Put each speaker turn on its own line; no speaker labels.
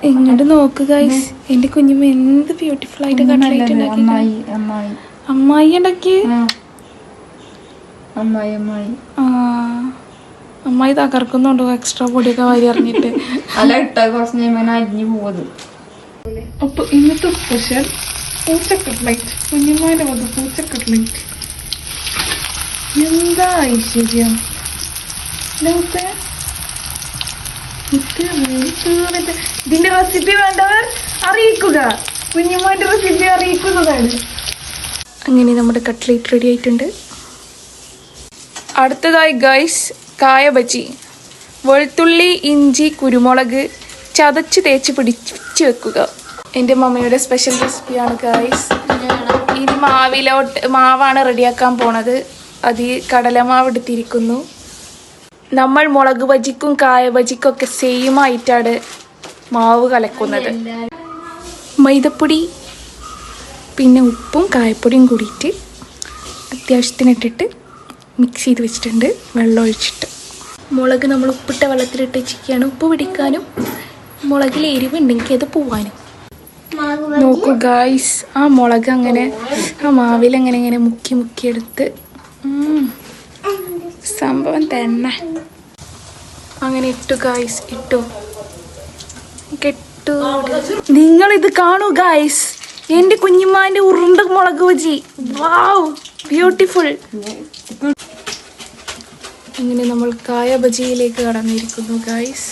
ഇങ്ങോട്ട് നോക്ക് ഗൈസ്, എന്റെ കുഞ്ഞുമ്മ എന്ത് ബ്യൂട്ടിഫുൾ ആയിട്ട് കട്ട്ലേറ്റ് ഉണ്ടാക്കി. അമ്മായി ഉണ്ടാക്കി. അമ്മായി തകർക്കുന്നുണ്ടോ എക്സ്ട്രാ പൊടിയൊക്കെ വാരി അറിഞ്ഞിട്ട്. അപ്പൊ ഇന്നത്തെ സ്പെഷ്യൽ പൂച്ച കട്ട്ലേറ്റ്, കുഞ്ഞുമ്മാന്റെ വന്ന് പൂച്ച കട്ട്ലേറ്റ്. എന്താ ഐശ്വര്യം. ഇതിന്റെ റെസിപ്പി വേണ്ടവർ അറിയിക്കുക, കുഞ്ഞുമ്മാന്റെ റെസിപ്പി അറിയിക്കുന്നതാണ്. അങ്ങനെ നമ്മുടെ കട്ട്ലേറ്റ് റെഡി ആയിട്ടുണ്ട്. അടുത്തതായി ഗൈസ് കായ ബജി. വെളുത്തുള്ളി, ഇഞ്ചി, കുരുമുളക് ചതച്ച് തേച്ച് പിടിച്ച് വെക്കുക. എൻ്റെ മമ്മിയുടെ സ്പെഷ്യൽ റെസിപ്പിയാണ് ഗൈസ്. ഇനി മാവാണ് റെഡിയാക്കാൻ പോണത്. അത് കടലമാവ് എടുത്തിരിക്കുന്നു. നമ്മൾ മുളക് ബജിക്കും കായ ബജിക്കും ഒക്കെ സെയിം ആയിട്ടാണ് മാവ് കലക്കുന്നത്. മൈദപ്പൊടി പിന്നെ ഉപ്പും കായപ്പൊടിയും കൂടിയിട്ട് അത്യാവശ്യത്തിനിട്ടിട്ട് മിക്സ് ചെയ്ത് വെച്ചിട്ടുണ്ട്, വെള്ളം ഒഴിച്ചിട്ട്. മുളക് നമ്മൾ ഉപ്പിട്ട വെള്ളത്തിലിട്ട് വെച്ചിരിക്കുകയാണ്, ഉപ്പ് പിടിക്കാനും മുളകിൽ എരിവുണ്ടെങ്കിൽ അത് പോവാനും. നോക്കൂ ഗായ്സ്, ആ മുളക് അങ്ങനെ ആ മാവിലങ്ങനെ ഇങ്ങനെ മുക്കി മുക്കിയെടുത്ത് സംഭവം തന്നെ അങ്ങനെ ഇട്ടു ഗായ്സ്, ഇട്ടു കെട്ടു. നിങ്ങളിത് കാണൂ ഗായ്സ്, എൻ്റെ കുഞ്ഞുമ്മാൻ്റെ ഉരുണ്ട മുളക് ബജി. വാവ്, ബ്യൂട്ടിഫുൾ. ഇങ്ങനെ നമ്മൾ കായ ബജിയിലേക്ക് കടന്നിരിക്കുന്നു ഗായ്സ്.